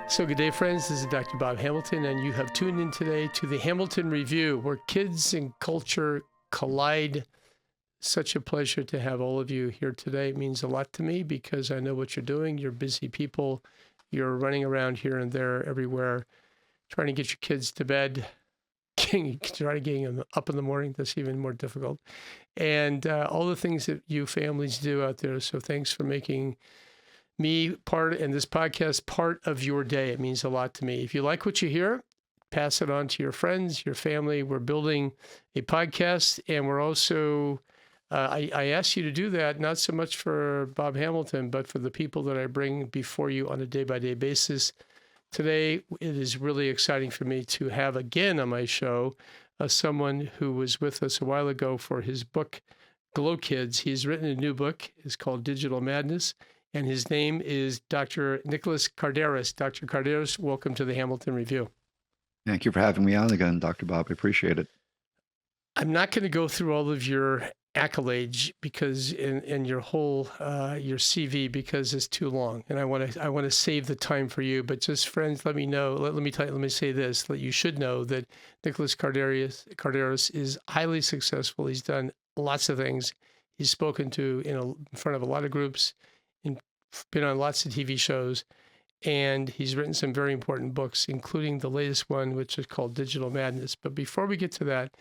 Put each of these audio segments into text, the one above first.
So good day, friends. This is Dr. Bob Hamilton, and you have tuned in today to the Hamilton Review, where kids and culture collide. Such a pleasure to have all of you here today. It means a lot to me because I know what you're doing. You're busy people. You're running around here and there, everywhere, trying to get your kids to bed, trying to get them up in the morning. That's even more difficult. And all the things that you families do out there. So thanks for making me part and this podcast part of your day. It means a lot to me. If you like what you hear, pass it on to your friends, your family. We're building a podcast, and we're also I ask you to do that not so much for Bob Hamilton, but for the people that I bring before you on a day-by-day basis. Today, it is really exciting for me to have again on my show someone who was with us a while ago for his book, Glow Kids. He's written a new book. It's called Digital Madness. And his name is Dr. Nicholas Kardaras. Dr. Kardaras, welcome to the Hamilton Review. Thank you for having me on again, Dr. Bob. I appreciate it. I'm not going to go through all of your accolades because in your whole your CV because it's too long, and I want to save the time for you. But just friends, let me know. Let me say this: that you should know that Nicholas Kardaras is highly successful. He's done lots of things. He's spoken to in front of a lot of groups, been on lots of TV shows, and he's written some very important books, including the latest one, which is called Digital Madness. But before we get to that,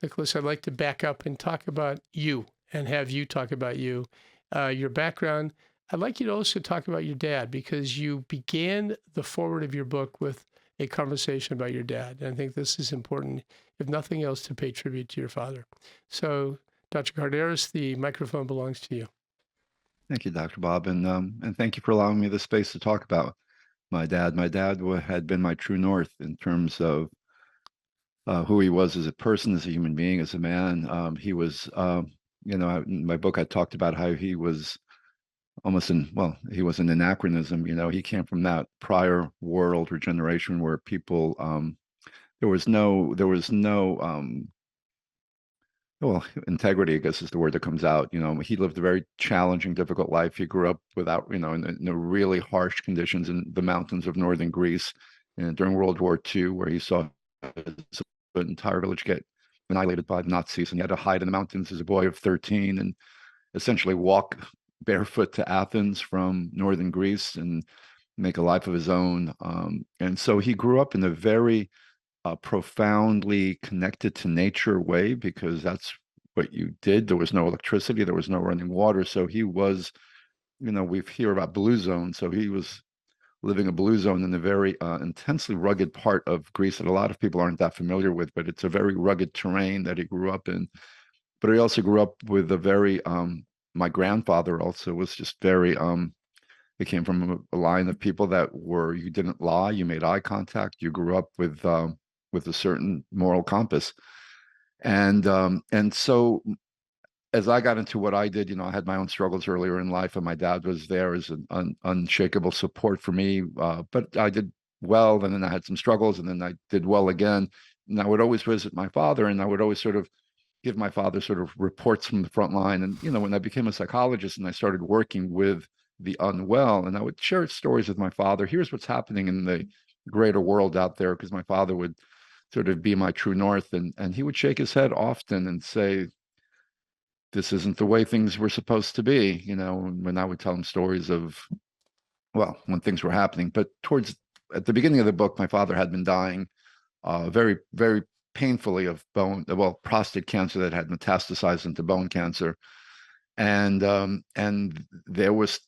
Nicholas, I'd like to back up and talk about you and have you talk about you, your background. I'd like you to also talk about your dad because you began the forward of your book with a conversation about your dad. And I think this is important, if nothing else, to pay tribute to your father. So, Dr. Kardaras, the microphone belongs to you. Thank you, Dr. Bob, and thank you for allowing me the space to talk about my dad. My dad had been my true north in terms of who he was as a person, as a human being, as a man. He was, in my book, I talked about how he was he was an anachronism. He came from that prior world or generation where people, there was no integrity, I guess, is the word that comes out. He lived a very challenging, difficult life. He grew up without, in the really harsh conditions in the mountains of northern Greece, and during World War II, where he saw his entire village get annihilated by the Nazis, and he had to hide in the mountains as a boy of 13 and essentially walk barefoot to Athens from northern Greece and make a life of his own. And so he grew up in a very profoundly connected to nature way, because that's what you did. There was no electricity, there was no running water. So he was, we hear about blue zones. So he was living a blue zone in a very intensely rugged part of Greece that a lot of people aren't that familiar with, but it's a very rugged terrain that he grew up in. But he also grew up with a very, my grandfather also was just very, he came from a line of people that were, you didn't lie, you made eye contact, you grew up with a certain moral compass. And so as I got into what I did, I had my own struggles earlier in life, and my dad was there as an unshakable support for me. But I did well, and then I had some struggles, and then I did well again. And I would always visit my father, and I would always sort of give my father sort of reports from the front line. And, when I became a psychologist and I started working with the unwell, and I would share stories with my father, here's what's happening in the greater world out there, because my father would sort of be my true north. And he would shake his head often and say, this isn't the way things were supposed to be, when I would tell him stories of, well, when things were happening. But at the beginning of the book, my father had been dying very, very painfully of prostate cancer that had metastasized into bone cancer. And there was,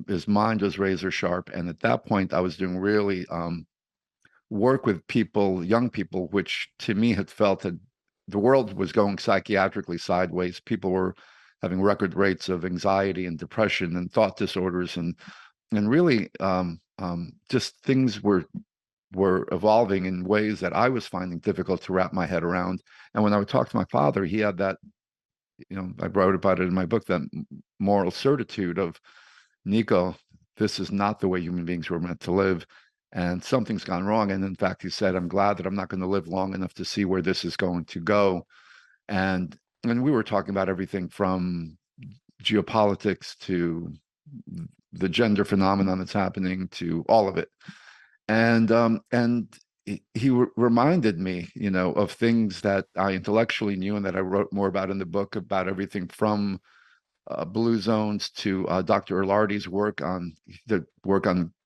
his mind was razor sharp. And at that point, I was doing really work with people, young people, which to me had felt that the world was going psychiatrically sideways. People were having record rates of anxiety and depression and thought disorders, and really just things were evolving in ways that I was finding difficult to wrap my head around. And when I would talk to my father, he had that, I wrote about it in my book, that moral certitude of, Nico, this is not the way human beings were meant to live. And something's gone wrong. And in fact, he said, I'm glad that I'm not going to live long enough to see where this is going to go. And we were talking about everything from geopolitics to the gender phenomenon that's happening, to all of it. And he reminded me, of things that I intellectually knew and that I wrote more about in the book, about everything from blue zones to Dr. Ilardi's work on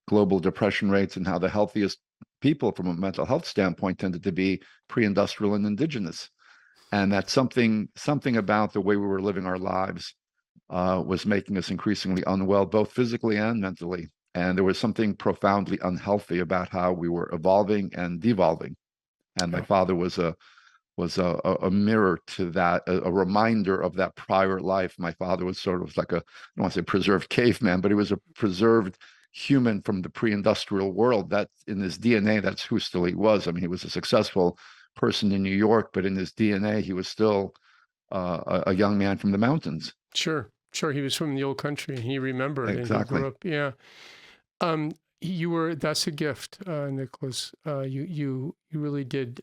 global depression rates, and how the healthiest people from a mental health standpoint tended to be pre-industrial and indigenous. And that something about the way we were living our lives was making us increasingly unwell, both physically and mentally. And there was something profoundly unhealthy about how we were evolving and devolving. And my Yeah. father was a mirror to that, a reminder of that prior life. My father was sort of like I don't want to say preserved caveman, but he was a preserved human from the pre-industrial world. That in his DNA, that's who still he was. I mean, he was a successful person in New York, but in his DNA, he was still a young man from the mountains. Sure. Sure. He was from the old country and he remembered and he Exactly. grew up. Yeah. That's a gift, Nicholas. You really did.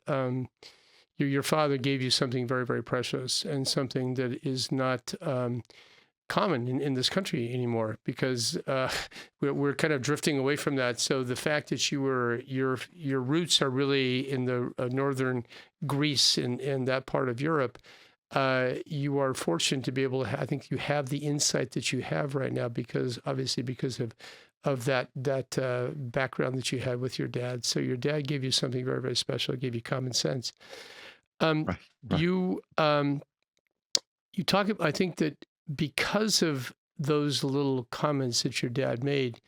Your father gave you something very, very precious and something that is not common in this country anymore, because we're kind of drifting away from that. So the fact that your roots are really in the northern Greece and that part of Europe, you are fortunate to be able to. I think you have the insight that you have right now because of that background that you had with your dad. So your dad gave you something very, very special. Gave you common sense. Right. Right. You talk. I think that because of those little comments that your dad made,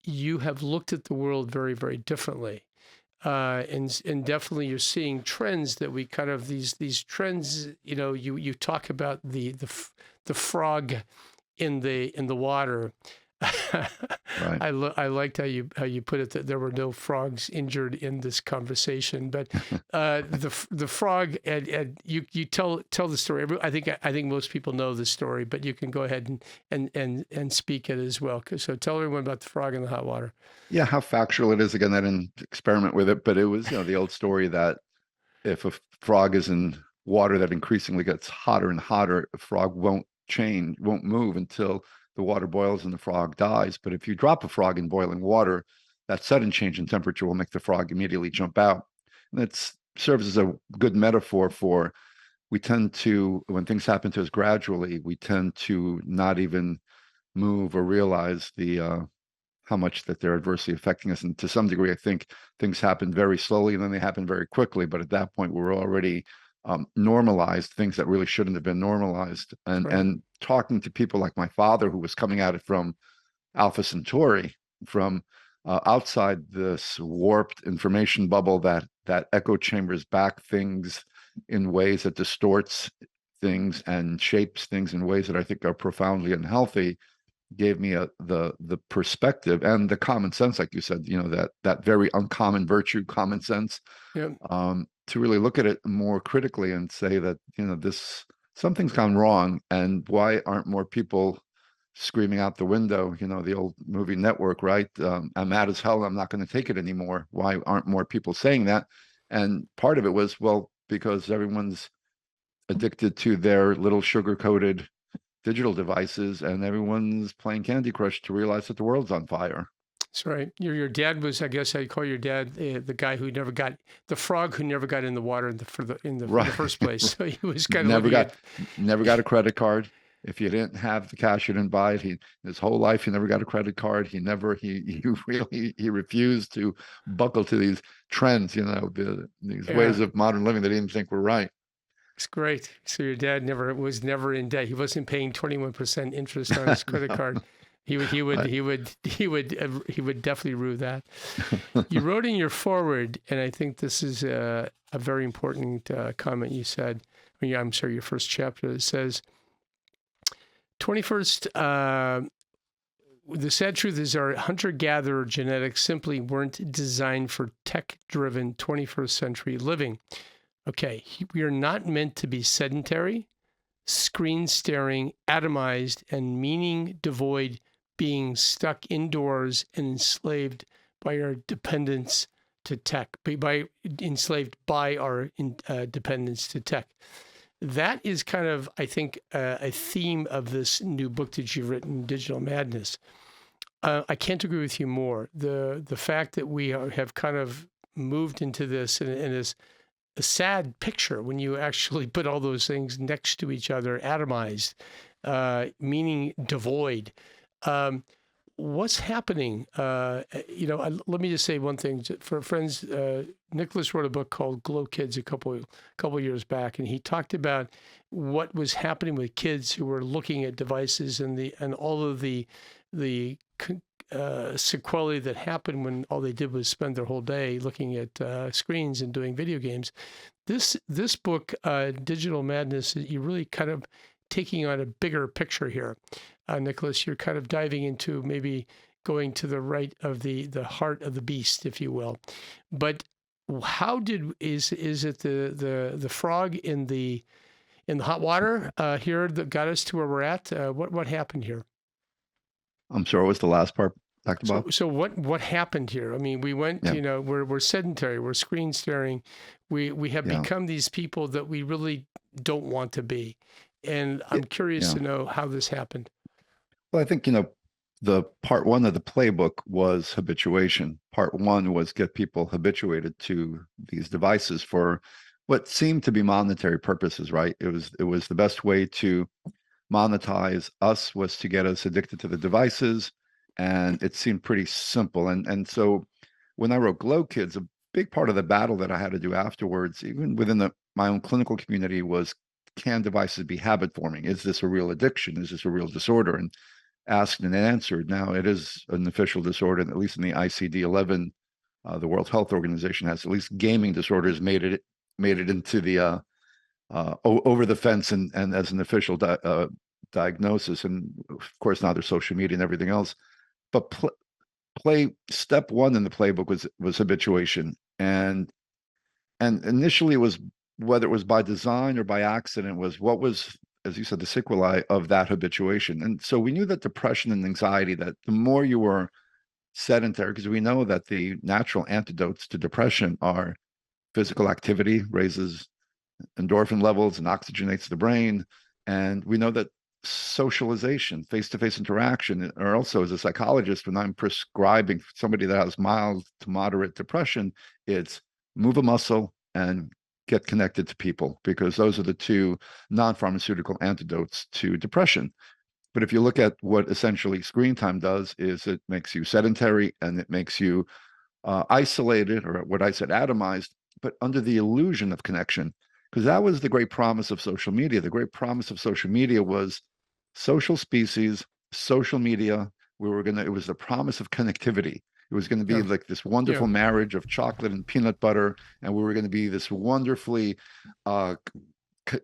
you have looked at the world very, very differently, and definitely you're seeing trends that we kind of these trends. You talk about the frog in the water. Right. I liked how you put it, that there were no frogs injured in this conversation, but the frog, and you tell the story. I think most people know the story, but you can go ahead and speak it as well. So tell everyone about the frog in the hot water. Yeah, how factual it is. Again, I didn't experiment with it, but it was, the old story that if a frog is in water that increasingly gets hotter and hotter, a frog won't move until the water boils and the frog dies. But if you drop a frog in boiling water, that sudden change in temperature will make the frog immediately jump out. And that serves as a good metaphor for, we tend to, when things happen to us gradually, we tend to not even move or realize how much that they're adversely affecting us. And to some degree, I think things happen very slowly and then they happen very quickly. But at that point, we're already normalized things that really shouldn't have been normalized. Right. And talking to people like my father, who was coming at it from Alpha Centauri, from outside this warped information bubble that echo chambers back things in ways that distorts things and shapes things in ways that I think are profoundly unhealthy, gave me the perspective and the common sense, like you said, that very uncommon virtue, common sense, Yeah. to really look at it more critically and say that, this something's gone wrong, and why aren't more people screaming out the window? The old movie Network, right? I'm mad as hell. I'm not going to take it anymore. Why aren't more people saying that? And part of it was, well, because everyone's addicted to their little sugar-coated digital devices, and everyone's playing Candy Crush to realize that the world's on fire. That's right. Your dad was, I guess I'd call your dad the guy who never got the frog who never got in the water in the Right. first place. So he was kind of never looking got at. never got a credit card. If you didn't have the cash, you didn't buy it. His whole life he never got a credit card. He refused to buckle to these trends, these Yeah, ways of modern living that he didn't think were right. it's great. So your dad was never in debt. He wasn't paying 21% interest on his credit No, card. He would definitely rue that. You wrote in your foreword, and I think this is a very important comment you said. I'm sorry, your first chapter. It says, 21st, the sad truth is our hunter-gatherer genetics simply weren't designed for tech-driven 21st century living. Okay, we are not meant to be sedentary, screen-staring, atomized, and meaning-devoid beings stuck indoors and enslaved by our dependence to tech, enslaved by our dependence to tech. That is kind of, I think, a theme of this new book that you've written, Digital Madness. I can't agree with you more. The fact that we have kind of moved into this, and is a sad picture when you actually put all those things next to each other, atomized, meaning devoid. Um, what's happening? Let me just say one thing for friends. Nicholas wrote a book called Glow Kids a couple years back, and he talked about what was happening with kids who were looking at devices and all of the sequelae that happened when all they did was spend their whole day looking at screens and doing video games. This book, Digital Madness, you're really kind of taking on a bigger picture here. Nicholas, you're kind of diving into maybe going to the right of the heart of the beast, if you will. But how is it the frog in the hot water here that got us to where we're at? What happened here? I'm sorry, what was the last part, Dr. Bob? So what happened here? I mean, we went, Yeah, we're sedentary, we're screen staring, we have yeah, become these people that we really don't want to be. And I'm curious yeah. to know how this happened. Well, I think, the part one of the playbook was habituation. Part one was get people habituated to these devices for what seemed to be monetary purposes, right? It was the best way to monetize us was to get us addicted to the devices, and it seemed pretty simple. And so when I wrote Glow Kids, a big part of the battle that I had to do afterwards, even within my own clinical community, was can devices be habit forming? Is this a real addiction? Is this a real disorder? And asked and answered. Now it is an official disorder, at least in the ICD-11, the World Health Organization has at least gaming disorders made it into the over the fence and as an official diagnosis. And of course now there's social media and everything else. But play step one in the playbook was habituation, and initially it was, whether it was by design or by accident, was what was, as you said, the sequelae of that habituation. And so we knew that depression and anxiety, that the more you were sedentary, because we know that the natural antidotes to depression are physical activity, raises endorphin levels and oxygenates the brain. And we know that socialization, face-to-face interaction, or also as a psychologist, when I'm prescribing somebody that has mild to moderate depression, it's move a muscle and get connected to people, because those are the two non-pharmaceutical antidotes to depression. But if you look at what essentially screen time does, is it makes you sedentary and it makes you isolated, or what I said, atomized, but under the illusion of connection. Because that was the great promise of social media. The great promise of social media was social species, social media. It was the promise of connectivity. It was going to be Yeah. like this Yeah. wonderful marriage of chocolate and peanut butter, and we were going to be this wonderfully uh,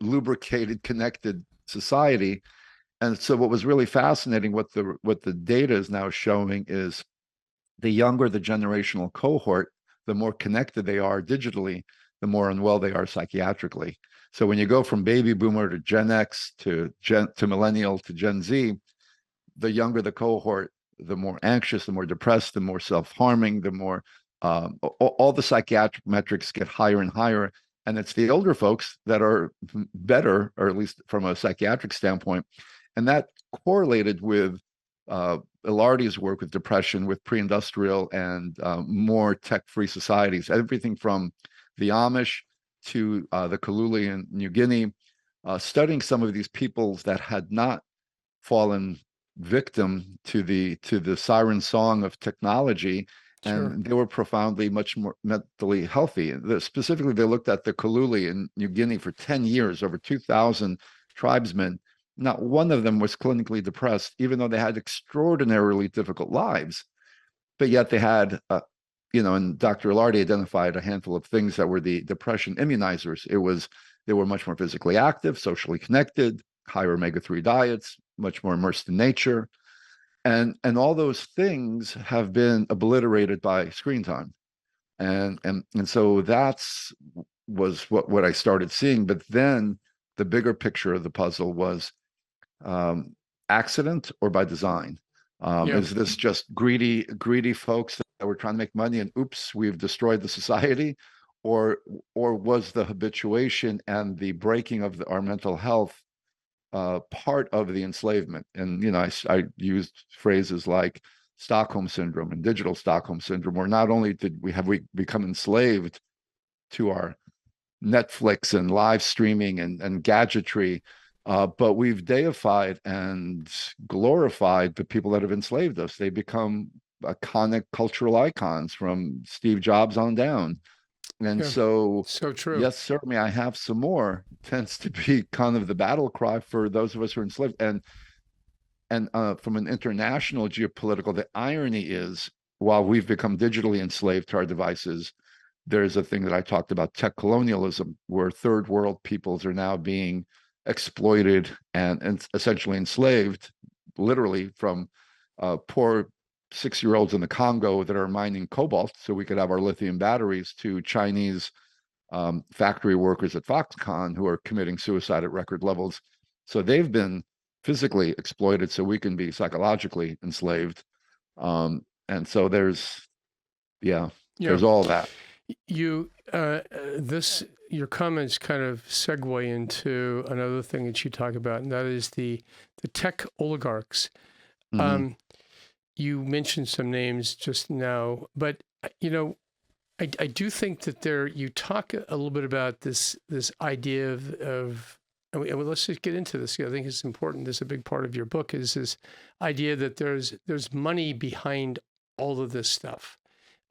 lubricated, connected society. And so, what was really fascinating, what the data is now showing, is the younger the generational cohort, the more connected they are digitally, the more unwell they are psychiatrically. So when you go from baby boomer to Gen X to millennial to Gen Z, the younger the cohort, the more anxious, the more depressed, the more self-harming, the more all the psychiatric metrics get higher and higher. And it's the older folks that are better, or at least from a psychiatric standpoint. And that correlated with Ilardi's work with depression, with pre-industrial and more tech-free societies, everything from the Amish to the Kaluli in New Guinea, studying some of these peoples that had not fallen victim to the siren song of technology, Sure. and they were profoundly much more mentally healthy. Specifically, they looked at the Kaluli in New Guinea for 10 years, over 2,000 tribesmen. Not one of them was clinically depressed, even though they had extraordinarily difficult lives. But yet they had, and Dr. Ilardi identified a handful of things that were the depression immunizers. They were much more physically active, socially connected, higher omega-3 diets, much more immersed in nature. And all those things have been obliterated by screen time. And so was what I started seeing. But then the bigger picture of the puzzle was um, accident or by design. Yeah. Is this just greedy folks that were trying to make money and oops, we've destroyed the society? Or was the habituation and the breaking of our mental health part of the enslavement? And I used phrases like Stockholm syndrome and digital Stockholm syndrome, where not only did we become enslaved to our Netflix and live streaming and gadgetry, but we've deified and glorified the people that have enslaved us. They become iconic cultural icons from Steve Jobs on down. And Yeah. so, So true. yes, certainly I have some more tends to be kind of the battle cry for those of us who are enslaved. And from an international geopolitical, the irony is, while we've become digitally enslaved to our devices, there's a thing that I talked about, tech colonialism, where third world peoples are now being exploited and essentially enslaved, literally from poor 6-year-olds in the Congo that are mining cobalt so we could have our lithium batteries, to Chinese factory workers at Foxconn who are committing suicide at record levels. So they've been physically exploited so we can be psychologically enslaved. And so Yeah. there's all that. You, this, your comments kind of segue into another thing that you talk about, and that is the tech oligarchs. Mm-hmm. You mentioned some names just now, but I do think that you talk a little bit about this idea of and let's just get into this. I think it's important. This is a big part of your book, is this idea that there's money behind all of this stuff.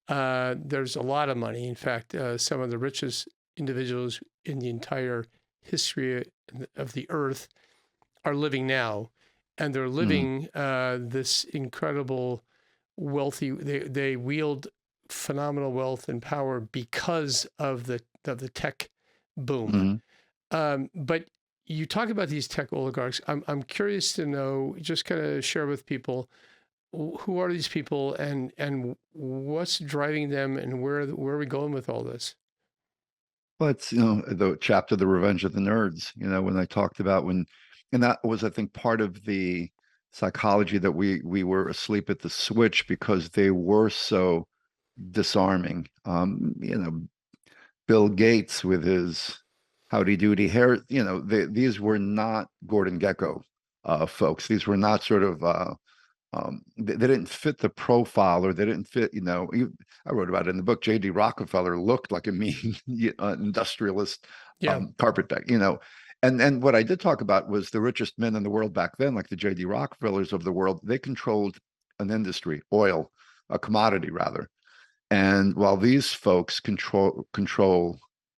There's a lot of money. In fact, some of the richest individuals in the entire history of the earth are living now, and they're living this incredible wealthy. They wield phenomenal wealth and power because of the tech boom. But you talk about these tech oligarchs. I'm curious to know, just kind of share with people, who are these people and what's driving them, and where are we going with all this? Well, it's, the chapter, The Revenge of the Nerds, when I talked about and that was, I think, part of the psychology, that we were asleep at the switch because they were so disarming. Bill Gates with his howdy doody hair, these were not Gordon Gekko folks. These were not sort of they didn't fit the profile, or they didn't fit, I wrote about it in the book. J.D. Rockefeller looked like a mean industrialist, Yeah. carpetbag, and what I did talk about was the richest men in the world back then, like the J.D. Rockefellers of the world. They controlled an industry, oil, a commodity rather. And while these folks control,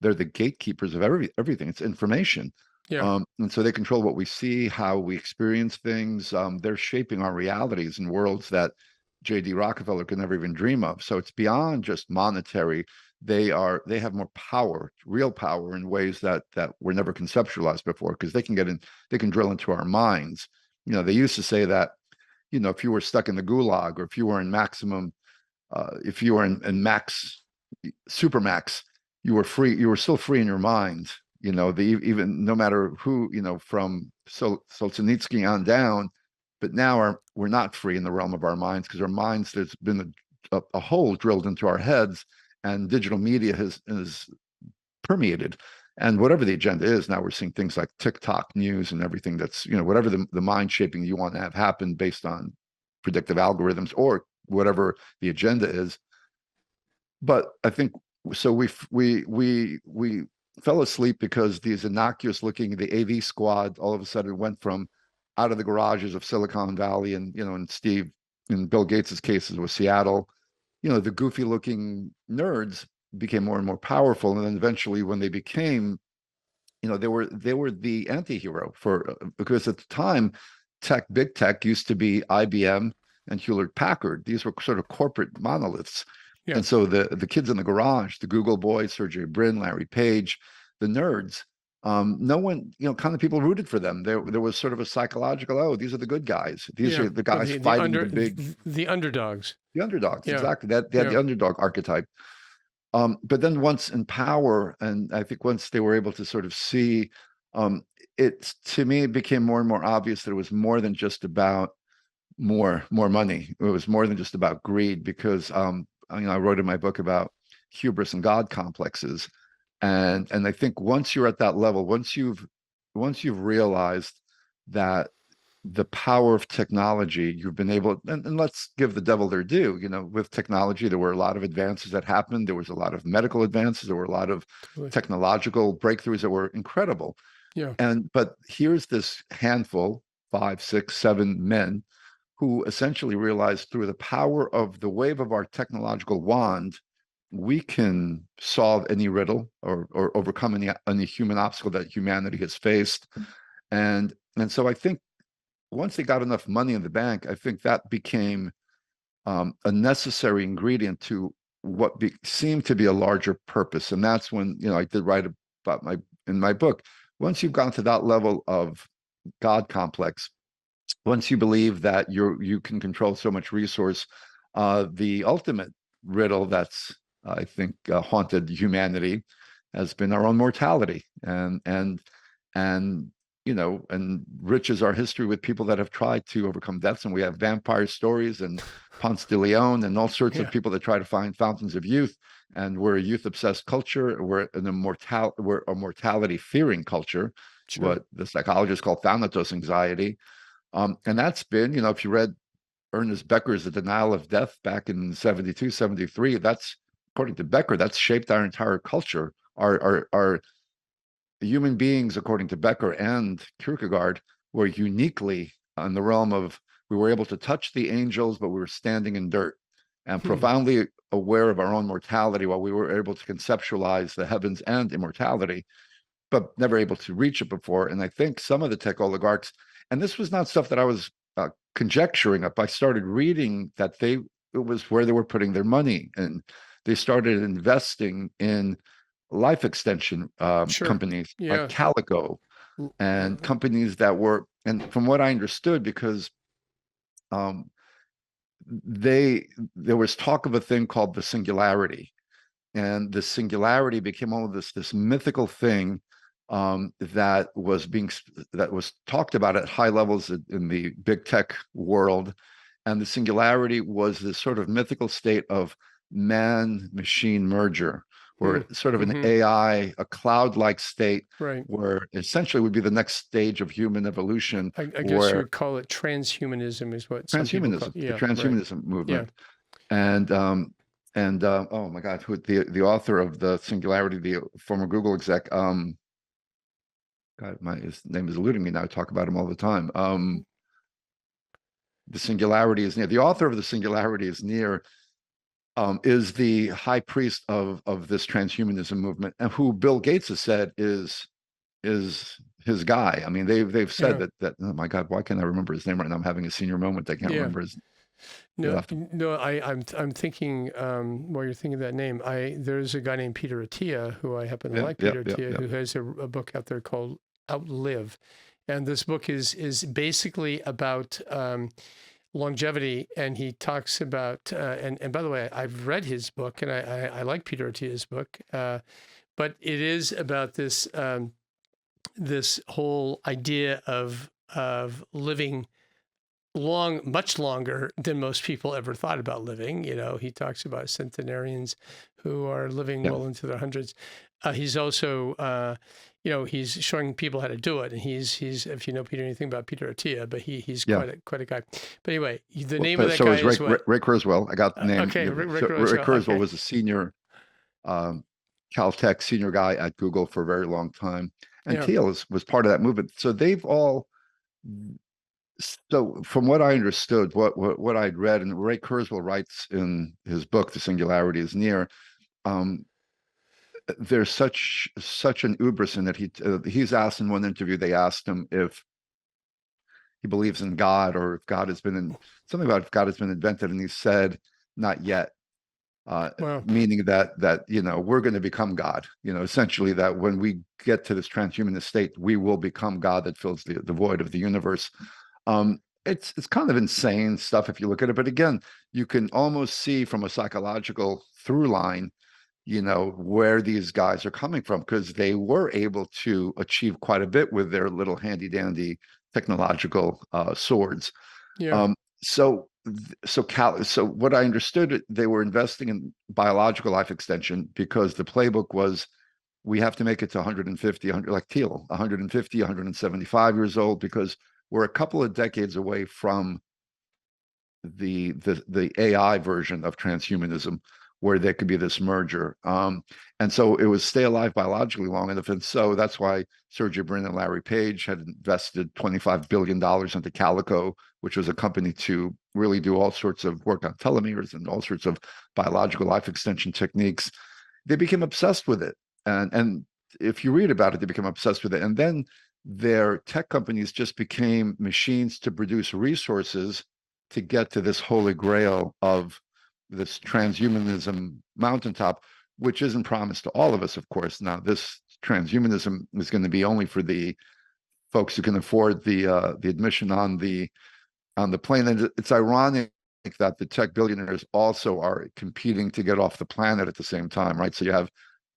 they're the gatekeepers of everything. It's information. Yeah. And so they control what we see, how we experience things. They're shaping our realities in worlds that J.D. Rockefeller could never even dream of. So it's beyond just monetary. They have more power, real power, in ways that were never conceptualized before, because they can drill into our minds. They used to say that, if you were stuck in the gulag, or if you were in maximum, if you were in max, supermax, you were free. You were still free in your mind. Even no matter who, from Solzhenitsyn on down. But now we're not free in the realm of our minds, because our minds, there's been a hole drilled into our heads, and digital media has permeated. And whatever the agenda is, now we're seeing things like TikTok news and everything that's, whatever the mind shaping you want to have happen based on predictive algorithms, or whatever the agenda is. But I think so. We fell asleep because these innocuous looking, the AV squad, all of a sudden went from out of the garages of Silicon Valley, and in Bill Gates's cases with Seattle, the goofy looking nerds became more and more powerful. And then eventually, when they became, they were the anti-hero, because at the time, big tech used to be IBM and Hewlett Packard. These were sort of corporate monoliths. Yeah. And so the kids in the garage, the Google boys, Sergey Brin, Larry Page, the nerds, no one, kind of people rooted for them. There was sort of a psychological, oh, these are the good guys. These are the guys fighting the big, the underdogs. the underdogs. Yeah. Exactly. They had the underdog archetype. But then once in power, and I think once they were able to sort of see, to me, it became more and more obvious that it was more than just about more money. It was more than just about greed, because I wrote in my book about hubris and God complexes, and I think once you're at that level, once you've realized that the power of technology, you've been able, and let's give the devil their due, with technology, there were a lot of advances that happened. There was a lot of medical advances. There were a lot of Totally. technological breakthroughs that were incredible. Yeah. But here's this handful, 5, 6, 7 men who essentially realized through the power of the wave of our technological wand, we can solve any riddle or overcome any human obstacle that humanity has faced. And so I think once they got enough money in the bank, I think that became a necessary ingredient to what seemed to be a larger purpose. And that's when, I did write about in my book. Once you've gone to that level of God complex, once you believe that you can control so much resource, the ultimate riddle that's I think haunted humanity has been our own mortality, and enriches our history with people that have tried to overcome deaths. And we have vampire stories and Ponce de Leon and all sorts of people that try to find fountains of youth. And we're a youth obsessed culture. We're a mortality fearing culture. Sure. What the psychologists call thanatos anxiety. And that's been, if you read Ernest Becker's The Denial of Death back in 72, 73, that's, according to Becker, that's shaped our entire culture. Our human beings, according to Becker and Kierkegaard, were uniquely in the realm of, we were able to touch the angels, but we were standing in dirt, and profoundly aware of our own mortality, while we were able to conceptualize the heavens and immortality, but never able to reach it before. And I think some of the tech oligarchs, and this was not stuff that I was conjecturing up. I started reading that it was where they were putting their money, and they started investing in life extension companies like Calico and companies that were, and from what I understood, because there was talk of a thing called the Singularity, and the Singularity became all of this mythical thing that was talked about at high levels in the big tech world. And the Singularity was this sort of mythical state of man-machine merger, or sort of an AI, a cloud-like state, where essentially would be the next stage of human evolution. I guess you would call it transhumanism, is what some people call it. The transhumanism movement. And oh my God, who the author of the Singularity, the former Google exec, God, his name is eluding me now. I talk about him all the time. The Singularity is near. The author of the Singularity is near. Is the high priest of this transhumanism movement, and who Bill Gates has said is his guy. I mean, they've said that. Oh my God, why can't I remember his name right now? I'm having a senior moment. I can't remember his. I'm thinking while you're thinking of that name, there's a guy named Peter Attia who I happen to like. Peter Attia, who has a book out there called Outlive, and this book is basically about longevity, and he talks about and by the way, I've read his book, and I like Peter Attia's book, but it is about this this whole idea of living much longer than most people ever thought about living. He talks about centenarians who are living well into their hundreds. He's also he's showing people how to do it, and he's if you know anything about Peter Attia, but he's quite a guy. But anyway, the name of that guy is Ray Kurzweil. I got the name. Okay, Ray Kurzweil was a senior Caltech senior guy at Google for a very long time, and Thiel was part of that movement. So they've all. So from what I understood, what I'd read, and Ray Kurzweil writes in his book, The Singularity is Near, there's such an hubris in that he's asked in one interview, they asked him if he believes in God, or if God has been if God has been invented, and he said, not yet. Meaning that we're going to become God, essentially, that when we get to this transhumanist state, we will become God that fills the void of the universe. It's kind of insane stuff if you look at it, but again, you can almost see from a psychological through line, where these guys are coming from, because they were able to achieve quite a bit with their little handy dandy technological swords. So what I understood, they were investing in biological life extension because the playbook was, we have to make it to 150, like Thiel, 150, 175 years old, because we're a couple of decades away from the AI version of transhumanism, where there could be this merger. And so it was stay alive biologically long enough. And so that's why Sergey Brin and Larry Page had invested $25 billion into Calico, which was a company to really do all sorts of work on telomeres and all sorts of biological life extension techniques. They became obsessed with it. And if you read about it, they become obsessed with it. And then their tech companies just became machines to produce resources to get to this holy grail of this transhumanism mountaintop, which isn't promised to all of us, of course. Now, this transhumanism is going to be only for the folks who can afford the admission on the plane. And it's ironic that the tech billionaires also are competing to get off the planet at the same time, right? So you have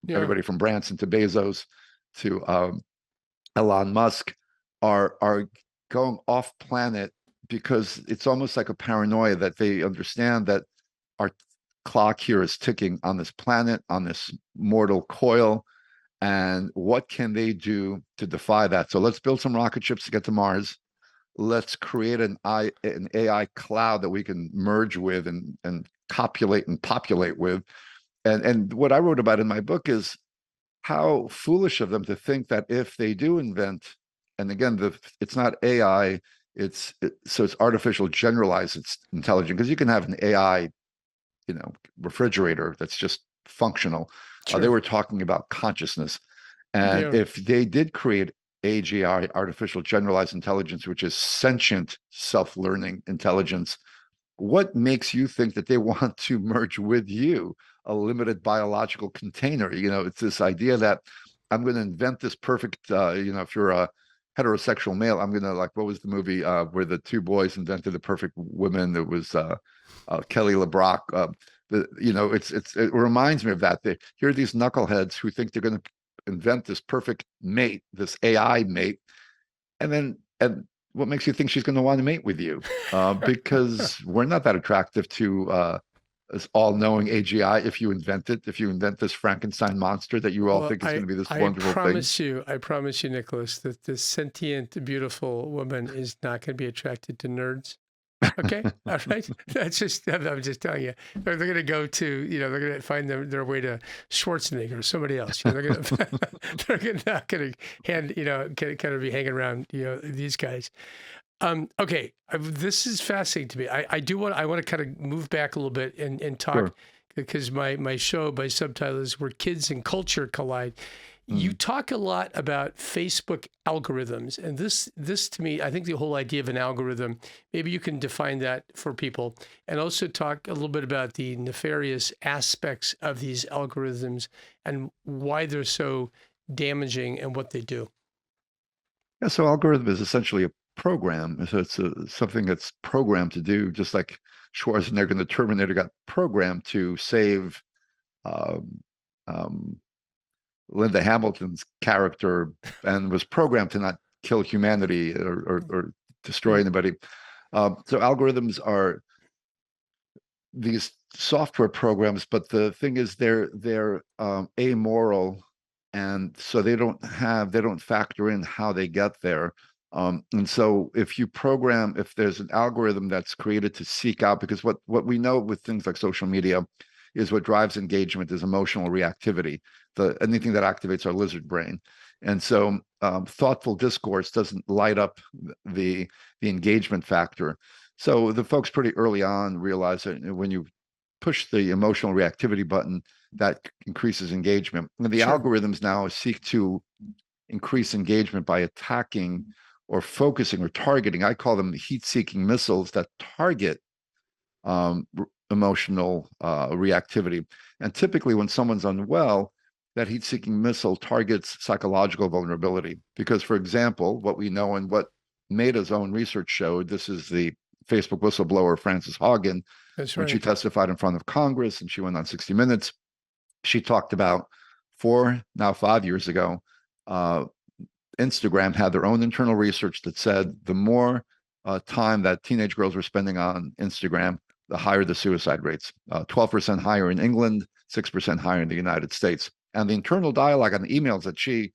everybody from Branson to Bezos to Elon Musk are going off planet, because it's almost like a paranoia that they understand that our clock here is ticking on this planet, on this mortal coil, and what can they do to defy that? So let's build some rocket ships to get to Mars. Let's create an AI cloud that we can merge with and copulate and populate with. And what I wrote about in my book is how foolish of them to think that if they do invent, and again, it's not AI, so it's artificial generalized intelligence, because you can have an AI, refrigerator that's just functional. They were talking about consciousness. And if they did create AGI, artificial generalized intelligence, which is sentient self-learning intelligence, what makes you think that they want to merge with you, a limited biological container? It's this idea that I'm going to invent this perfect, if you're a heterosexual male, I'm going to, like, what was the movie where the two boys invented the perfect woman? It was Kelly LeBrock. It reminds me of that. Here are these knuckleheads who think they're going to invent this perfect mate, this AI mate, and what makes you think she's going to want to mate with you? Because we're not that attractive to this all-knowing AGI. If you invent this Frankenstein monster that you all think is going to be this wonderful thing. I promise you, Nicholas, that this sentient, beautiful woman is not going to be attracted to nerds. Okay, all right. I'm just telling you. They're going to go to, they're going to find their way to Schwarzenegger or somebody else. They're going to not going to kind of be hanging around, these guys. Okay, this is fascinating to me. I want to kind of move back a little bit and talk, Sure. because my show, my subtitle is Where Kids and Culture Collide. You talk a lot about Facebook algorithms, and this to me, I think the whole idea of an algorithm, maybe you can define that for people, and also talk a little bit about the nefarious aspects of these algorithms and why they're so damaging and what they do. Yeah, so algorithm is essentially a program. So it's something that's programmed to do, just like Schwarzenegger in the Terminator got programmed to save Linda Hamilton's character, and was programmed to not kill humanity or destroy anybody. So algorithms are these software programs, but the thing is they're amoral, and so they don't factor in how they get there. And so if there's an algorithm that's created to seek out, because what we know with things like social media is what drives engagement is emotional reactivity, anything that activates our lizard brain. And so thoughtful discourse doesn't light up the engagement factor. So the folks pretty early on realized that when you push the emotional reactivity button, that increases engagement. And the algorithms now seek to increase engagement by attacking or focusing or targeting. I call them heat-seeking missiles that target emotional reactivity. And typically when someone's unwell, that heat-seeking missile targets psychological vulnerability. Because, for example, what we know and what Meta's own research showed, this is the Facebook whistleblower Frances Haugen, when she testified in front of Congress and she went on 60 Minutes, she talked about 5 years ago, Instagram had their own internal research that said the more time that teenage girls were spending on Instagram, the higher the suicide rates. 12% higher in England, 6% higher in the United States. And the internal dialogue on the emails that she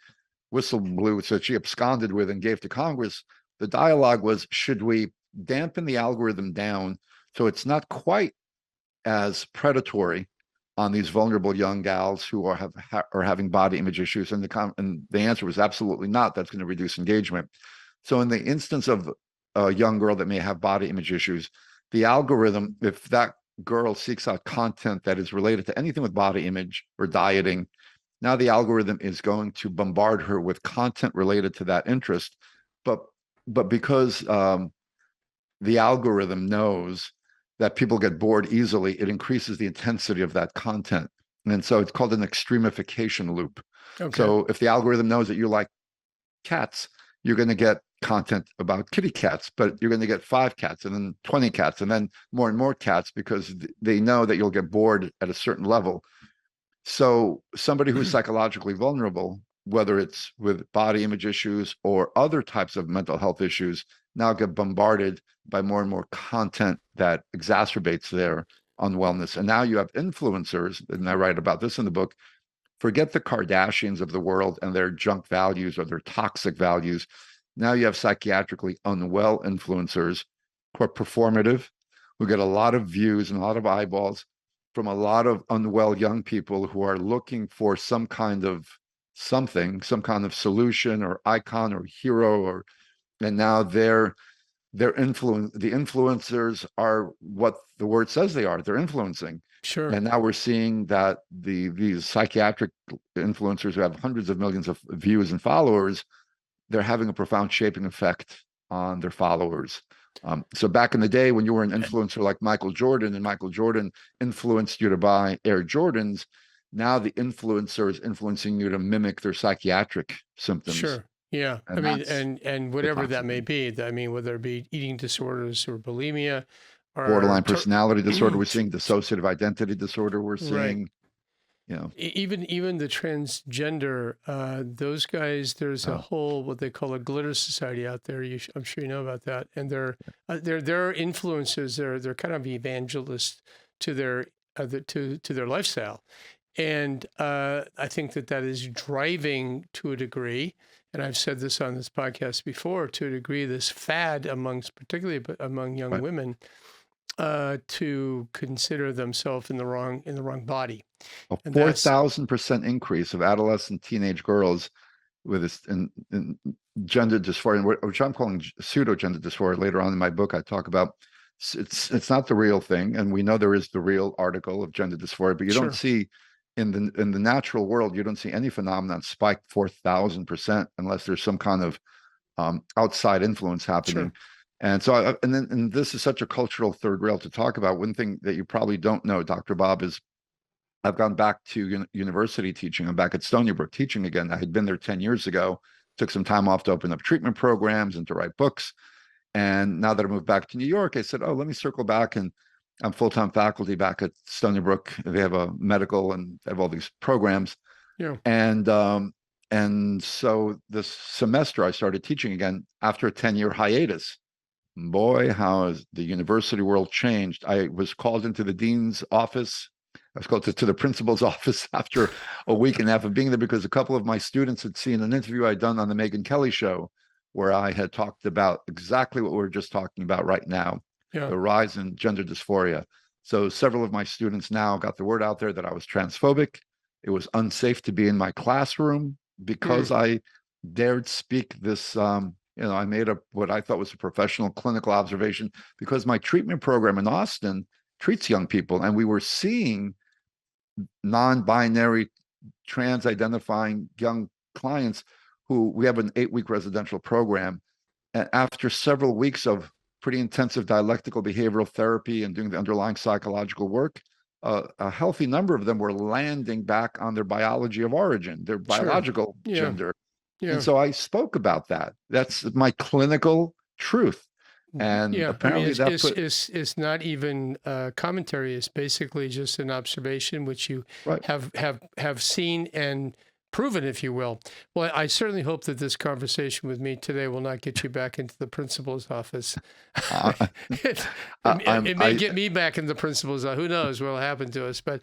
whistleblew, so she absconded with and gave to Congress, the dialogue was, should we dampen the algorithm down so it's not quite as predatory on these vulnerable young gals who are having body image issues? And the answer was absolutely not. That's going to reduce engagement. So in the instance of a young girl that may have body image issues, the algorithm, if that girl seeks out content that is related to anything with body image or dieting, now the algorithm is going to bombard her with content related to that interest. But because the algorithm knows that people get bored easily, it increases the intensity of that content. And so it's called an extremification loop. Okay. So if the algorithm knows that you like cats, you're going to get content about kitty cats, but you're going to get 5 cats and then 20 cats and then more and more cats, because they know that you'll get bored at a certain level. So somebody who's psychologically vulnerable, whether it's with body image issues or other types of mental health issues, now get bombarded by more and more content that exacerbates their unwellness. And now you have influencers, and I write about this in the book. Forget the Kardashians of the world and their junk values or their toxic values. Now you have psychiatrically unwell influencers who are performative, who get a lot of views and a lot of eyeballs from a lot of unwell young people who are looking for some kind of something, some kind of solution or icon or hero, and now the influencers are what the word says they are. They're influencing. Sure. And now we're seeing that these psychiatric influencers who have hundreds of millions of views and followers, they're having a profound shaping effect on their followers. So back in the day when you were an influencer like Michael Jordan, and Michael Jordan influenced you to buy Air Jordans, now the influencer is influencing you to mimic their psychiatric symptoms. Sure. Yeah. And I mean, and whatever that may toxic be, I mean, whether it be eating disorders or bulimia or borderline personality disorder, we're seeing dissociative identity disorder, we're Right. seeing, you know, even the transgender, those guys, there's a whole, what they call a glitter society out there. I'm sure you know about that. And they're influencers. They're kind of evangelists to their to their lifestyle. And I think that is driving, to a degree, and I've said this on this podcast before, to a degree, this fad particularly among young Right. women, to consider themselves in the wrong body. a And that's 4,000% increase of adolescent teenage girls with this in gender dysphoria, which I'm calling pseudo gender dysphoria. Later on in my book, I talk about it's not the real thing, and we know there is the real article of gender dysphoria, but you Sure. don't see in the natural world, you don't see any phenomenon spike 4,000% unless there's some kind of outside influence happening. Sure. And so, and this is such a cultural third rail to talk about. One thing that you probably don't know, Dr. Bob, is I've gone back to university teaching. I'm back at Stony Brook teaching again. I had been there 10 years ago, took some time off to open up treatment programs and to write books. And now that I moved back to New York, I said, oh, let me circle back. And I'm full-time faculty back at Stony Brook. They have a medical and have all these programs. Yeah. And so this semester I started teaching again after a 10-year hiatus. Boy, how has the university world changed. I was called into the dean's office. I was called to the principal's office after a week and a half of being there because a couple of my students had seen an interview I'd done on the Megyn Kelly show where I had talked about exactly what we're just talking about right now, the rise in gender dysphoria. So several of my students now got the word out there that I was transphobic. It was unsafe to be in my classroom because I dared speak this, I made what I thought was a professional clinical observation because my treatment program in Austin treats young people, and we were seeing non-binary, trans-identifying young clients who we have an 8-week residential program. And after several weeks of pretty intensive dialectical behavioral therapy and doing the underlying psychological work, a healthy number of them were landing back on their biology of origin, their biological gender. Yeah. And so I spoke about that. That's my clinical truth. And apparently it's not even commentary. It's basically just an observation which you have seen and proven, if you will. Well, I certainly hope that this conversation with me today will not get you back into the principal's office. It may get me back in the principal's office. Who knows what will happen to us? But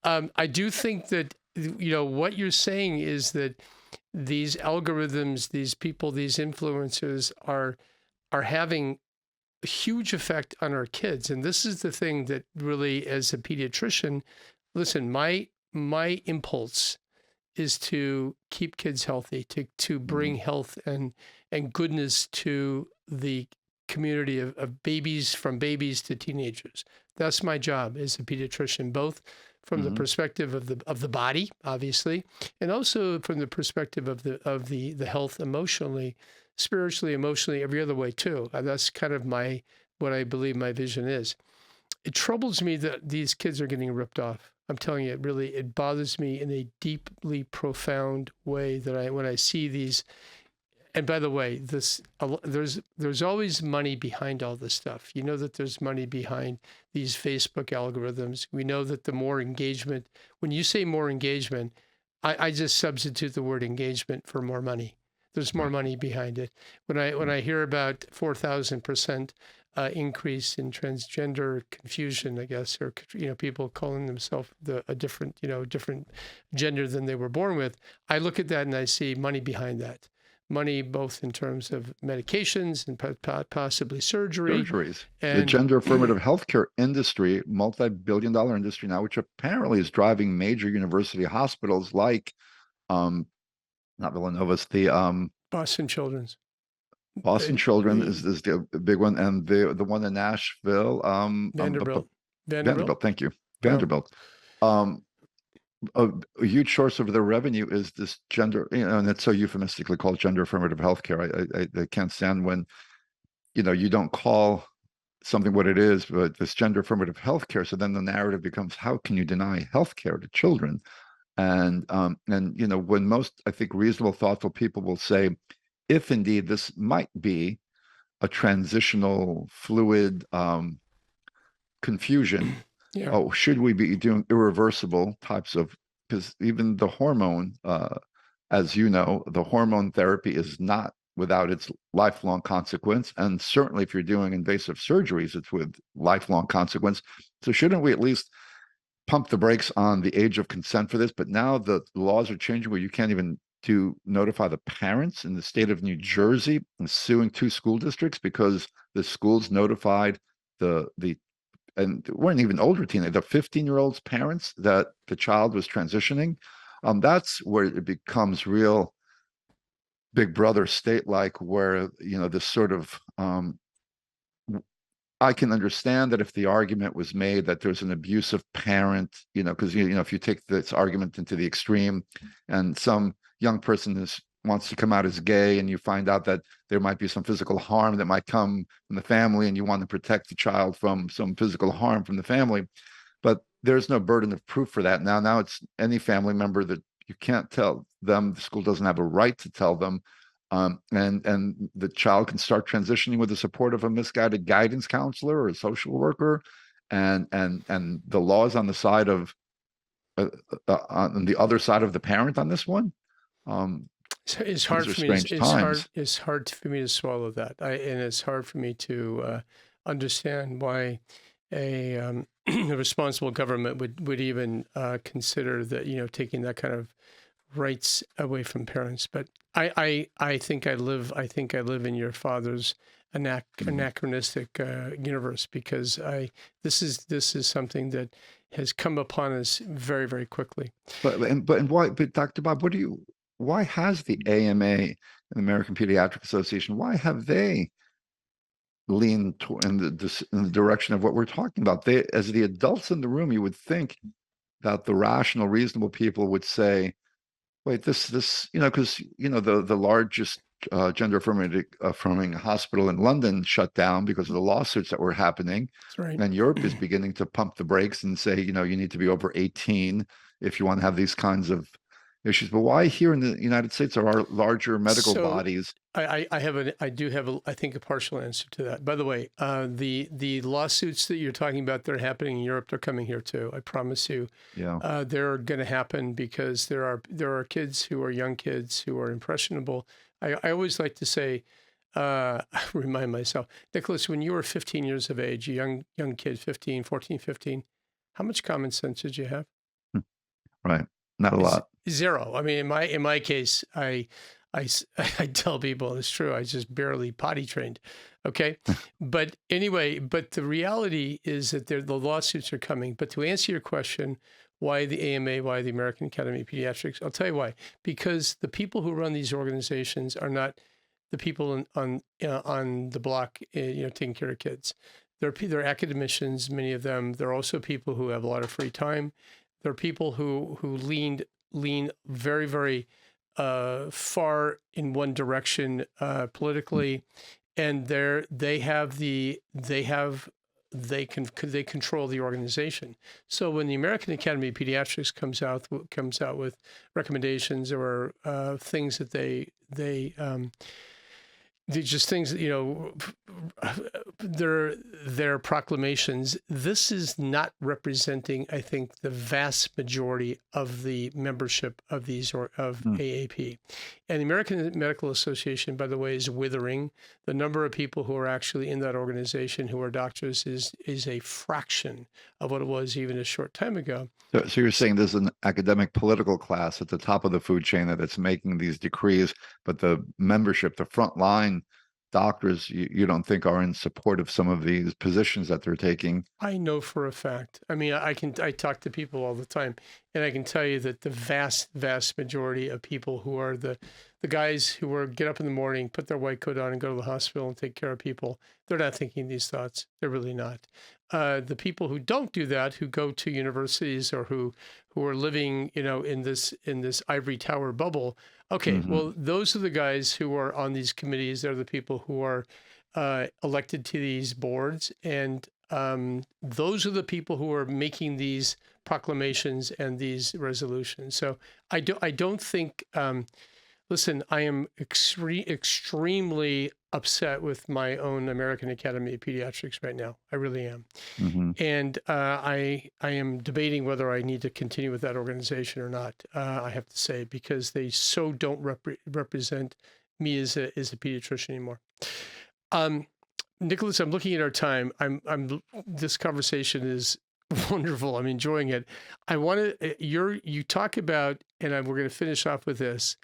I do think that what you're saying is that these algorithms, these people, these influencers are are having a huge effect on our kids. And this is the thing that really, as a pediatrician, listen, my impulse is to keep kids healthy, to bring health and goodness to the community of babies, from babies to teenagers. That's my job as a pediatrician, both from the perspective of the body, obviously, and also from the perspective of the health emotionally, spiritually, emotionally, every other way too. That's kind of what I believe my vision is. It troubles me that these kids are getting ripped off. I'm telling you, it bothers me in a deeply profound way that when I see these. And by the way, there's always money behind all this stuff. You know that there's money behind these Facebook algorithms. We know that the more engagement, when you say more engagement, I just substitute the word engagement for more money. There's more money behind it. When I hear about 4,000% increase in transgender confusion, I guess, or people calling themselves a different gender than they were born with, I look at that and I see money behind that. Money both in terms of medications and possibly Surgeries. And the gender affirmative healthcare industry, multi-billion-dollar industry now, which apparently is driving major university hospitals like, not Villanova's, the Boston Children's. Boston Children is the big one, and the one in Nashville, Vanderbilt. Vanderbilt. Thank you, Vanderbilt. A huge source of their revenue is this gender, and it's so euphemistically called gender affirmative healthcare. I can't stand when, you don't call something what it is, but this gender affirmative healthcare. So then the narrative becomes, how can you deny healthcare to children? And when most, I think, reasonable, thoughtful people will say, if indeed this might be a transitional fluid confusion, should we be doing irreversible types of, because even the hormone, as you know, the hormone therapy is not without its lifelong consequence. And certainly if you're doing invasive surgeries, it's with lifelong consequence. So shouldn't we at least pump the brakes on the age of consent for this? But now the laws are changing where you can't even notify the parents. In the state of New Jersey and suing 2 school districts because the schools notified and weren't even older teenagers, the 15-year-old's parents that the child was transitioning. That's where it becomes real Big Brother state-like, where this sort of I can understand that if the argument was made that there's an abusive parent, because if you take this argument into the extreme, and some young person wants to come out as gay, and you find out that there might be some physical harm that might come from the family, and you want to protect the child from some physical harm from the family, but there's no burden of proof for that. Now it's any family member that you can't tell them. The school doesn't have a right to tell them. And the child can start transitioning with the support of a misguided guidance counselor or a social worker, and the laws on the side of on the other side of the parent on this one. It's hard for me. It's hard for me to swallow that, and it's hard for me to understand why a responsible government would even consider that, taking that kind of rights away from parents. But I think I live in your father's anachronistic universe, because this is something that has come upon us very, very quickly. But why? But Dr. Bob, why has the AMA, the American Pediatric Association, why have they leaned in the direction of what we're talking about? They, as the adults in the room, you would think that the rational, reasonable people would say, wait, this, because the largest gender affirming hospital in London shut down because of the lawsuits that were happening. That's right. And Europe is beginning to pump the brakes and say, you need to be over 18 if you want to have these kinds of issues. But why here in the United States there are larger medical bodies? I do have I think a partial answer to that. By the way, the lawsuits that you're talking about that are happening in Europe, they're coming here too. I promise you. Yeah. They're going to happen because there are kids who are young kids who are impressionable. I always like to say, remind myself, Nicholas, when you were 15 years of age, a young kid, 15, how much common sense did you have? Right. Not a lot. Zero. I mean, in my case, I I tell people it's true. I just barely potty trained. Okay. But anyway, but the reality is that the lawsuits are coming. But to answer your question, why the AMA, why the American Academy of Pediatrics, I'll tell you why. Because the people who run these organizations are not the people on the block, taking care of kids. They're academicians, many of them. They're also people who have a lot of free time. They're people who lean very, very far in one direction politically, and they control the organization. So when the American Academy of Pediatrics comes out with recommendations or things that they're just things that, their proclamations. This is not representing, I think, the vast majority of the membership of these or of AAP. And the American Medical Association, by the way, is withering. The number of people who are actually in that organization who are doctors is a fraction of what it was even a short time ago. So you're saying there's an academic political class at the top of the food chain that's making these decrees, but the membership, the frontline doctors, you don't think are in support of some of these positions that they're taking? I know for a fact. I mean, I talk to people all the time, and I can tell you that the vast, vast majority of people who are the guys who get up in the morning, put their white coat on, and go to the hospital and take care of people, they're not thinking these thoughts. They're really not. The people who don't do that, who go to universities or who are living, in this ivory tower bubble. Okay, well, those are the guys who are on these committees. They're the people who are elected to these boards, and those are the people who are making these proclamations and these resolutions. So I don't think. Listen, I am extremely upset with my own American Academy of Pediatrics right now. I really am. And I am debating whether I need to continue with that organization or not, I have to say, because they so don't represent me as a pediatrician anymore. Nicholas, I'm looking at our time. This conversation is wonderful. I'm enjoying it. I want to, you talk about, and we're going to finish off with this.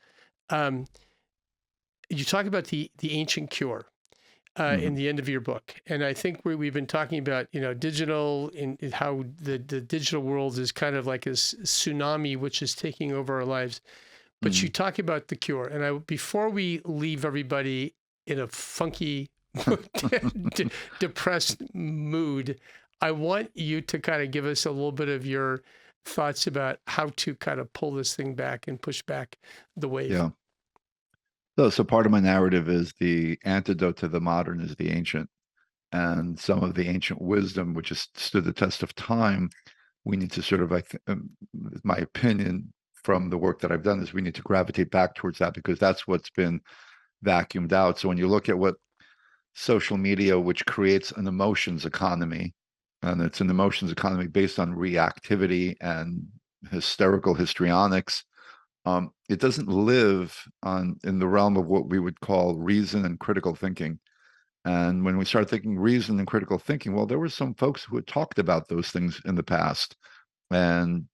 You talk about the ancient cure in the end of your book, and I think we've been talking about digital and how the digital world is kind of like a tsunami which is taking over our lives. But you talk about the cure, and before we leave everybody in a funky, depressed mood, I want you to kind of give us a little bit of your thoughts about how to kind of pull this thing back and push back the wave. Yeah. So part of my narrative is the antidote to the modern is the ancient, and some of the ancient wisdom, which has stood the test of time. We need to sort of, my opinion from the work that I've done is we need to gravitate back towards that, because that's what's been vacuumed out. So when you look at what social media, which creates an emotions economy, and it's an emotions economy based on reactivity and hysterical histrionics, it doesn't live in the realm of what we would call reason and critical thinking. And when we start thinking reason and critical thinking, well, there were some folks who had talked about those things in the past. And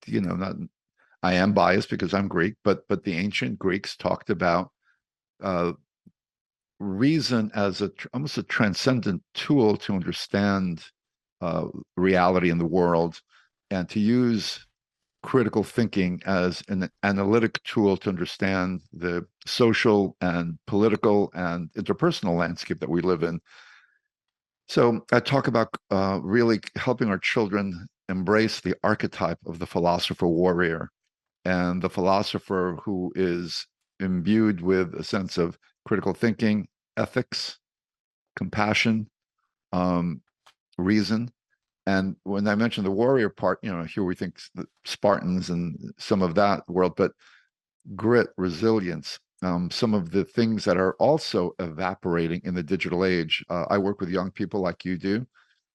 I am biased because I'm Greek, but the ancient Greeks talked about reason as almost a transcendent tool to understand reality in the world, and to use critical thinking as an analytic tool to understand the social and political and interpersonal landscape that we live in. So I talk about really helping our children embrace the archetype of the philosopher warrior, and the philosopher who is imbued with a sense of critical thinking, ethics, compassion, reason. And when I mentioned the warrior part, here we think the Spartans and some of that world, but grit, resilience, some of the things that are also evaporating in the digital age. I work with young people like you do,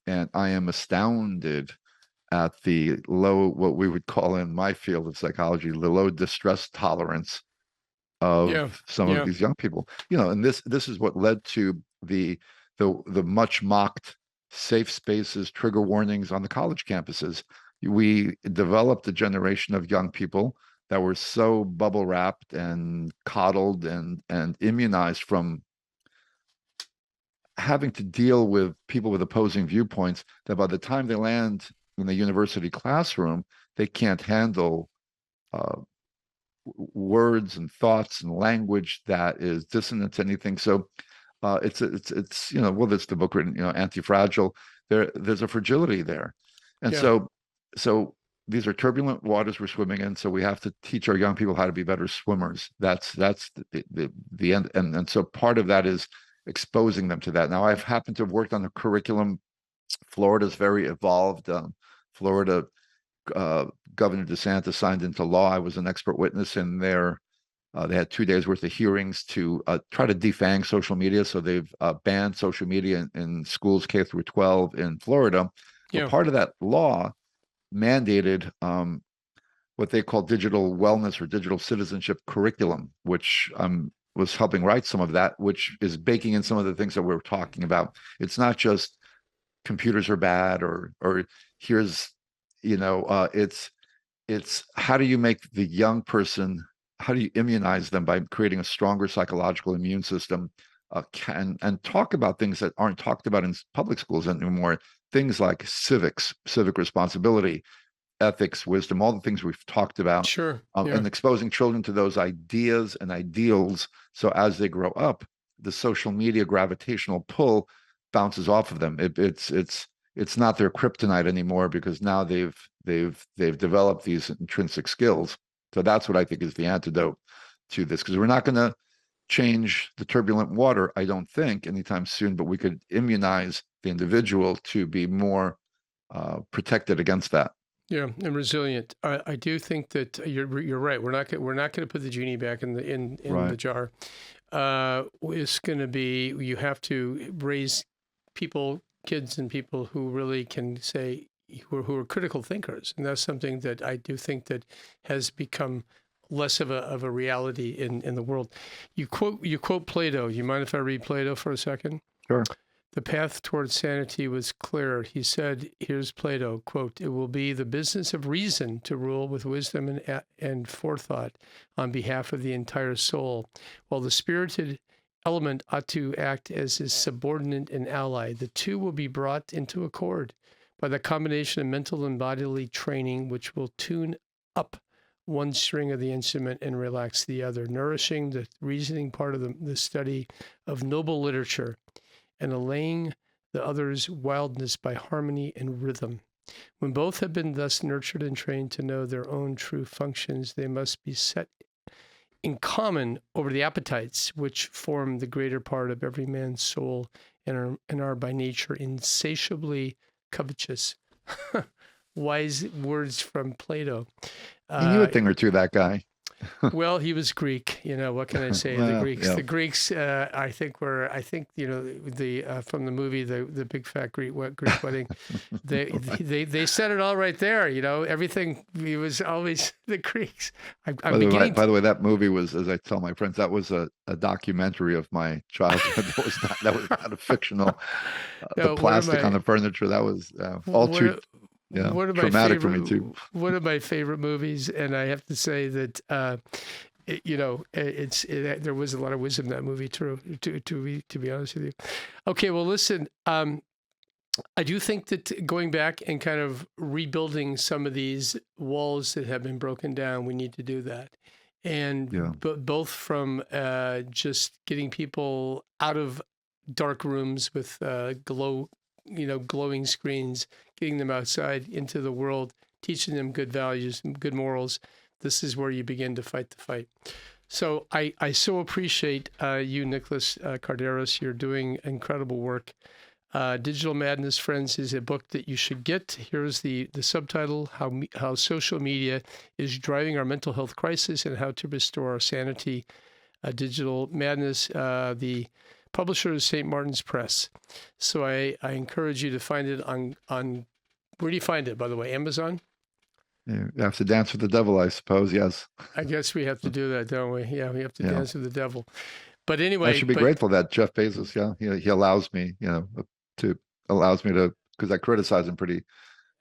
and I am astounded at the low, what we would call in my field of psychology, the low distress tolerance of some of these young people. And this is what led to the much mocked safe spaces, trigger warnings on the college campuses. We developed a generation of young people that were so bubble wrapped and coddled and immunized from having to deal with people with opposing viewpoints, that by the time they land in the university classroom, they can't handle uh, words and thoughts and language that is dissonant to anything. So it's well, that's the book written, Anti-Fragile. There's a fragility there, and Yeah. so these are turbulent waters we're swimming in. So we have to teach our young people how to be better swimmers. That's the end, and so part of that is exposing them to that. Now, I've happened to have worked on a curriculum. Florida's very evolved. Florida Governor DeSantis signed into law. I was an expert witness in there. They had 2 days worth of hearings to try to defang social media. So they've banned social media in schools K through 12 in Florida. But Yeah. part of that law mandated what they call digital wellness or digital citizenship curriculum, which was helping write some of that, which is baking in some of the things that we're talking about. It's not just computers are bad or here's, it's how do you make the young person, how do you immunize them by creating a stronger psychological immune system, and talk about things that aren't talked about in public schools anymore, things like civic responsibility, ethics, wisdom, all the things we've talked about, Sure. and exposing children to those ideas and ideals. So as they grow up, the social media gravitational pull bounces off of them. It's not their kryptonite anymore because now they've developed these intrinsic skills. So that's what I think is the antidote to this, because we're not going to change the turbulent water, I don't think, anytime soon, but we could immunize the individual to be more protected against that. Yeah, and resilient. I do think that you're right. We're not going to put the genie back in the Right. the jar. It's going to be, you have to raise kids and people who really can say, who are critical thinkers, and that's something that I do think that has become less of a reality in the world. You quote Plato. You mind if I read Plato for a second? Sure. The path towards sanity was clear. He said, here's Plato, quote, "It will be the business of reason to rule with wisdom and forethought on behalf of the entire soul, while the spirited element ought to act as his subordinate and ally. The two will be brought into accord by the combination of mental and bodily training, which will tune up one string of the instrument and relax the other, nourishing the reasoning part of the study of noble literature and allaying the other's wildness by harmony and rhythm. When both have been thus nurtured and trained to know their own true functions, they must be set in common over the appetites which form the greater part of every man's soul and are by nature insatiably covetous." Wise words from Plato. He knew a thing or two, that guy. Well, he was Greek. What can I say? The Greeks. Yeah. The Greeks. I think the from the movie the Big Fat Greek Wedding. They said it all right there. Everything. He was always the Greeks. By the way, that movie was, as I tell my friends, that was a documentary of my childhood. That was not a fictional. The plastic on the furniture, that was all true. Yeah, traumatic for me too. One of my favorite movies, and I have to say that there was a lot of wisdom in that movie too. To be honest with you. Okay, well, listen. I do think that going back and kind of rebuilding some of these walls that have been broken down, we need to do that, and both from just getting people out of dark rooms with glowing screens, getting them outside into the world, teaching them good values and good morals. This is where you begin to fight the fight. So I so appreciate you, Nicholas Kardaras. You're doing incredible work. Digital Madness, friends, is a book that you should get. Here's the subtitle: How Social Media is Driving Our Mental Health Crisis and How to Restore Our Sanity. Digital Madness, the publisher is St. Martin's Press. So I encourage you to find it on where do you find it, by the way? Amazon? You have to dance with the devil, I suppose. Yes. I guess we have to do that, don't we? Yeah, we have to dance with the devil. But anyway, I should be grateful that Jeff Bezos, he allows me, because I criticize him pretty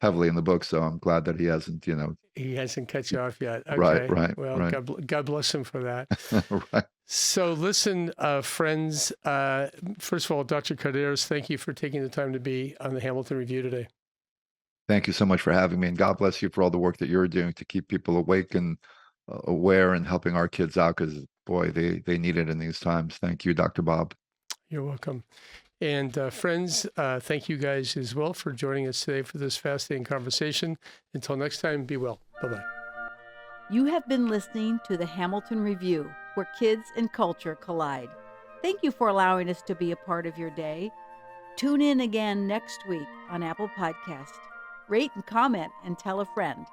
heavily in the book. So I'm glad that he hasn't, He hasn't cut you off yet. right, Okay. right, Well, right, God bless him for that. right. So listen, friends, first of all, Dr. Kardaras, thank you for taking the time to be on the Hamilton Review today. Thank you so much for having me, and God bless you for all the work that you're doing to keep people awake and aware and helping our kids out, because boy, they need it in these times. Thank you, Dr. Bob. You're welcome. And friends, thank you guys as well for joining us today for this fascinating conversation. Until next time, be well. Bye-bye. You have been listening to the Hamilton Review, where kids and culture collide. Thank you for allowing us to be a part of your day. Tune in again next week on Apple Podcast. Rate and comment and tell a friend.